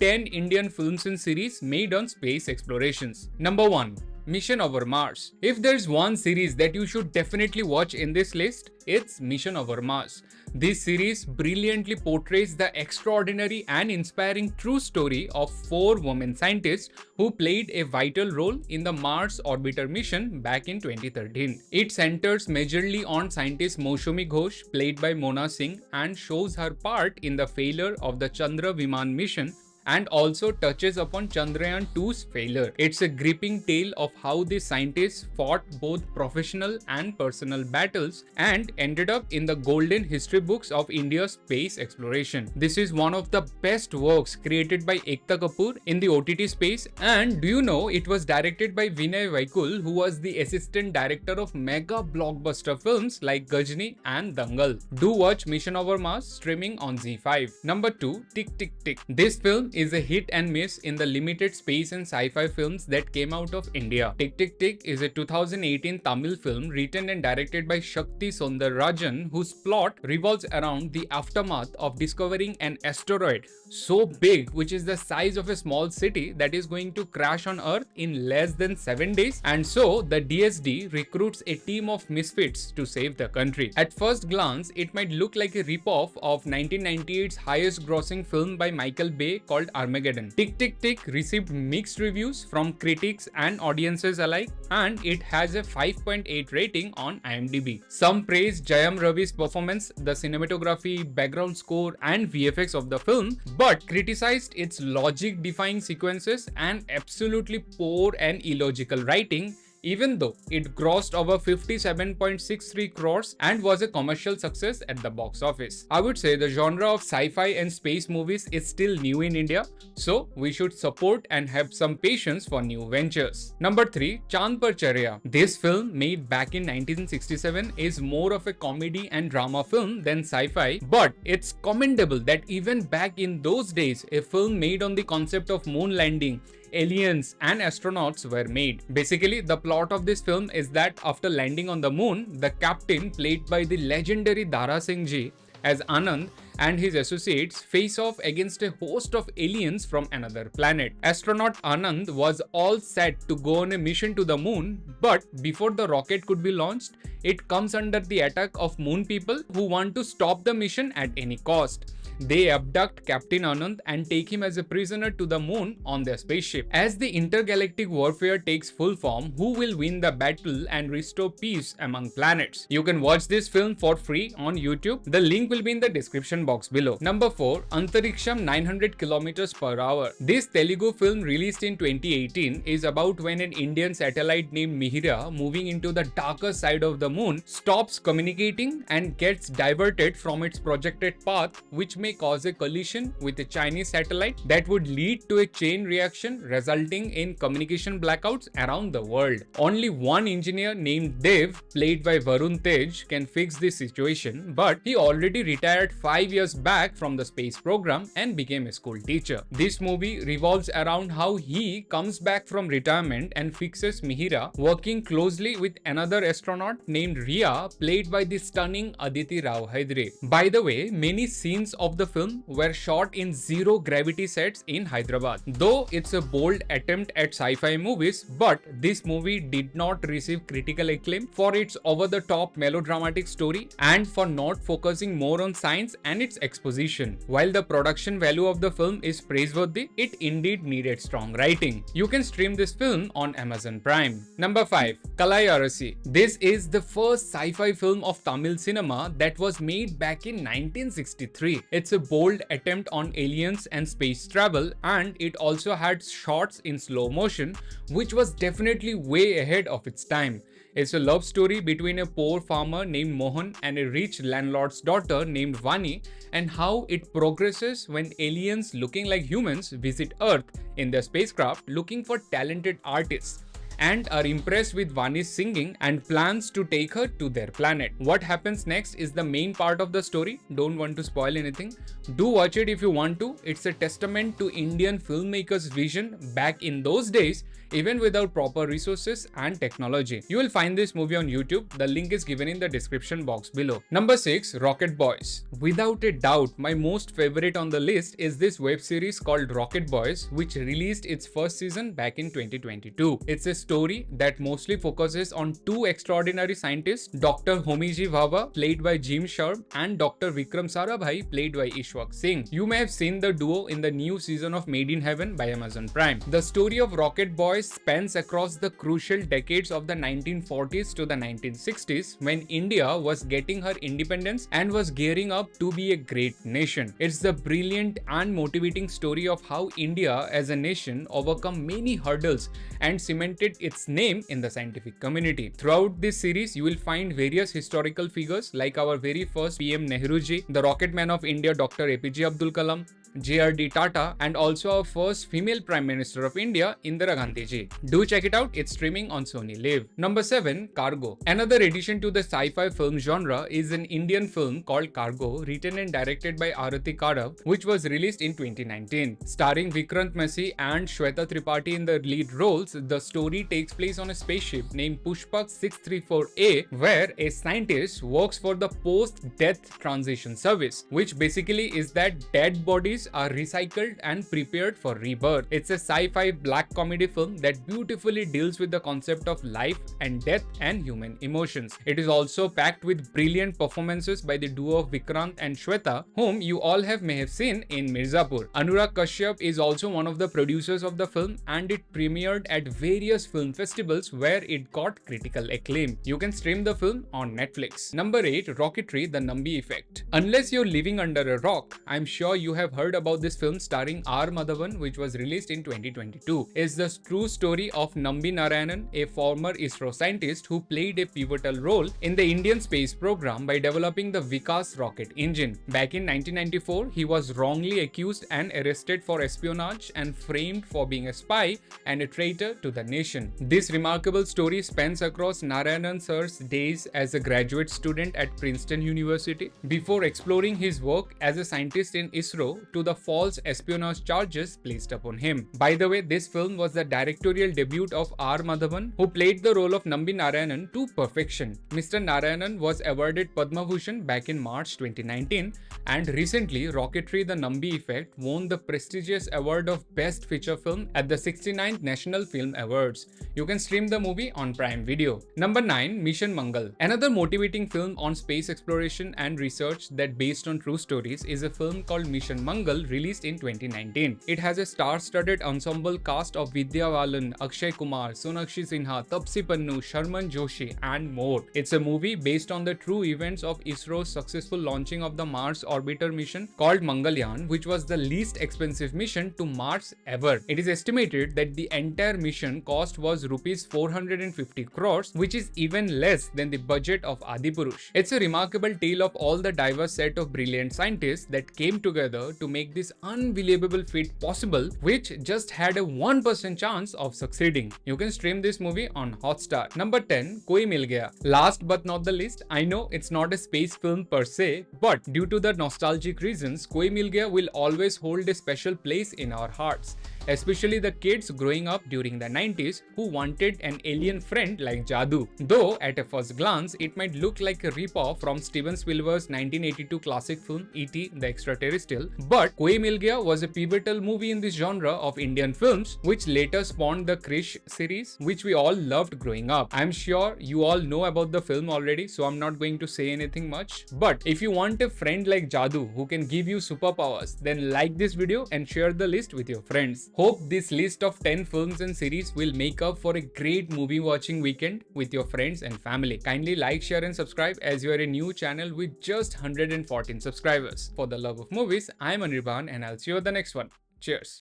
10 Indian films and series made on space explorations. Number 1. Mission Over Mars. If there's one series that you should definitely watch in this list, it's Mission Over Mars. This series brilliantly portrays the extraordinary and inspiring true story of 4 women scientists who played a vital role in the Mars orbiter mission back in 2013. It centers majorly on scientist Moushumi Ghosh, played by Mona Singh, and shows her part in the failure of the Chandra Viman mission, and also touches upon Chandrayaan-2's failure. It's a gripping tale of how the scientists fought both professional and personal battles and ended up in the golden history books of India's space exploration. This is one of the best works created by Ekta Kapoor in the OTT space, and do you know it was directed by Vinay Vaikul, who was the assistant director of mega blockbuster films like Gajni and Dangal. Do watch Mission Over Mars streaming on ZEE5. Number 2. Tik Tik Tik. This film is a hit and miss in the limited space and sci-fi films that came out of India. Tik Tik Tik is a 2018 Tamil film written and directed by Shakti Soundararajan, whose plot revolves around the aftermath of discovering an asteroid so big, which is the size of a small city, that is going to crash on Earth in less than 7 days, and so the DSD recruits a team of misfits to save the country. At first glance, it might look like a ripoff of 1998's highest grossing film by Michael Bay called Armageddon. Tik Tik Tik received mixed reviews from critics and audiences alike, and it has a 5.8 rating on IMDb. Some praised Jayam Ravi's performance, the cinematography, background score, and VFX of the film, but criticized its logic-defying sequences and absolutely poor and illogical writing, even though it grossed over 57.63 crores and was a commercial success at the box office. I would say the genre of sci-fi and space movies is still new in India, so we should support and have some patience for new ventures. Number 3. Par Chadayee. This film, made back in 1967, is more of a comedy and drama film than sci-fi, but it's commendable that even back in those days, a film made on the concept of moon landing, aliens and astronauts were made. Basically, the plot of this film is that after landing on the moon, the captain, played by the legendary Dara Singh Ji as Anand, and his associates face off against a host of aliens from another planet. Astronaut Anand was all set to go on a mission to the moon, but before the rocket could be launched, it comes under the attack of moon people who want to stop the mission at any cost. They abduct Captain Anand and take him as a prisoner to the moon on their spaceship. As the intergalactic warfare takes full form, who will win the battle and restore peace among planets? You can watch this film for free on YouTube. The link will be in the description box below. Number 4. Antariksham 900 km per hour. This Telugu film, released in 2018, is about when an Indian satellite named Mihira, moving into the darker side of the moon, stops communicating and gets diverted from its projected path, which may cause a collision with a Chinese satellite that would lead to a chain reaction resulting in communication blackouts around the world. Only one engineer named Dev, played by Varun Tej, can fix this situation, but he already retired 5 years back from the space program and became a school teacher. This movie revolves around how he comes back from retirement and fixes Mihira, working closely with another astronaut named Riya, played by the stunning Aditi Rao Hydare. By the way, many scenes of the film were shot in zero gravity sets in Hyderabad. Though it's a bold attempt at sci-fi movies, but this movie did not receive critical acclaim for its over-the-top melodramatic story and for not focusing more on science and its exposition. While the production value of the film is praiseworthy, it indeed needed strong writing. You can stream this film on Amazon Prime. Number 5. Kalai Arasi. This is the first sci-fi film of Tamil cinema that was made back in 1963. It's a bold attempt on aliens and space travel, and it also had shots in slow motion, which was definitely way ahead of its time. It's a love story between a poor farmer named Mohan and a rich landlord's daughter named Vani, and how it progresses when aliens looking like humans visit Earth in their spacecraft looking for talented artists. and are impressed with Vani's singing and plans to take her to their planet. What happens next is the main part of the story. Don't want to spoil anything. Do watch it if you want to. It's a testament to Indian filmmakers' vision back in those days, even without proper resources and technology. You will find this movie on YouTube. The link is given in the description box below. Number 6. Rocket Boys. Without a doubt, my most favorite on the list is this web series called Rocket Boys, which released its first season back in 2022. It's a story that mostly focuses on two extraordinary scientists, Dr. Homiji Bhabha, played by Jim Sharp, and Dr. Vikram Sarabhai, played by Ishwak Singh. You may have seen the duo in the new season of Made in Heaven by Amazon Prime. The story of Rocket Boys spans across the crucial decades of the 1940s to the 1960s, when India was getting her independence and was gearing up to be a great nation. It's the brilliant and motivating story of how India as a nation overcome many hurdles and cemented its name in the scientific community. Throughout this series, you will find various historical figures like our very first PM Nehruji, the rocket man of India Dr. APJ Abdul Kalam, JRD Tata, and also our first female Prime Minister of India, Indira Gandhi ji. Do check it out, it's streaming on Sony Live. Number 7. Cargo. Another addition to the sci-fi film genre is an Indian film called Cargo, written and directed by Arati Kadav, which was released in 2019. Starring Vikrant Massey and Shweta Tripathi in the lead roles, the story takes place on a spaceship named Pushpak 634A, where a scientist works for the post-death transition service, which basically is that dead bodies are recycled and prepared for rebirth. It's a sci-fi black comedy film that beautifully deals with the concept of life and death and human emotions. It is also packed with brilliant performances by the duo of Vikrant and Shweta, whom you all may have seen in Mirzapur. Anurag Kashyap is also one of the producers of the film, and it premiered at various film festivals where it got critical acclaim. You can stream the film on Netflix. Number 8. Rocketry, the Nambi Effect. Unless you're living under a rock, I'm sure you have heard about this film starring R. Madhavan, which was released in 2022. It's the true story of Nambi Narayanan, a former ISRO scientist who played a pivotal role in the Indian space program by developing the Vikas rocket engine. Back in 1994, he was wrongly accused and arrested for espionage and framed for being a spy and a traitor to the nation. This remarkable story spans across Narayanan sir's days as a graduate student at Princeton University before exploring his work as a scientist in ISRO to the false espionage charges placed upon him. By the way, this film was the directorial debut of R. Madhavan, who played the role of Nambi Narayanan to perfection. Mr. Narayanan was awarded Padma Bhushan back in March 2019, and recently Rocketry, the Nambi Effect won the prestigious award of Best Feature Film at the 69th National Film Awards. You can stream the movie on Prime Video. Number 9. Mission Mangal. Another motivating film on space exploration and research that based on true stories is a film called Mission Mangal, released in 2019. It has a star-studded ensemble cast of Vidya Balan, Akshay Kumar, Sonakshi Sinha, Tapsi Pannu, Sharman Joshi, and more. It's a movie based on the true events of ISRO's successful launching of the Mars orbiter mission called Mangalyaan, which was the least expensive mission to Mars ever. It is estimated that the entire mission cost was rupees 450 crores, which is even less than the budget of Adipurush. It's a remarkable tale of all the diverse set of brilliant scientists that came together to make this unbelievable feat possible, which just had a 1% chance of succeeding. You can stream this movie on Hotstar. Number 10. Koi Mil Gaya. Last but not the least, I know it's not a space film per se, but due to the nostalgic reasons, Koi Mil Gaya will always hold a special place in our hearts, especially the kids growing up during the 90s who wanted an alien friend like Jadoo. Though at a first glance, it might look like a ripoff from Steven Spielberg's 1982 classic film E.T. the Extraterrestrial, but Koi Mil Gaya was a pivotal movie in this genre of Indian films, which later spawned the Krish series, which we all loved growing up. I'm sure you all know about the film already, so I'm not going to say anything much. But if you want a friend like Jadoo who can give you superpowers, then like this video and share the list with your friends. Hope this list of 10 films and series will make up for a great movie watching weekend with your friends and family. Kindly like, share and subscribe as you are a new channel with just 114 subscribers. For the love of movies, I'm Anirban and I'll see you at the next one. Cheers.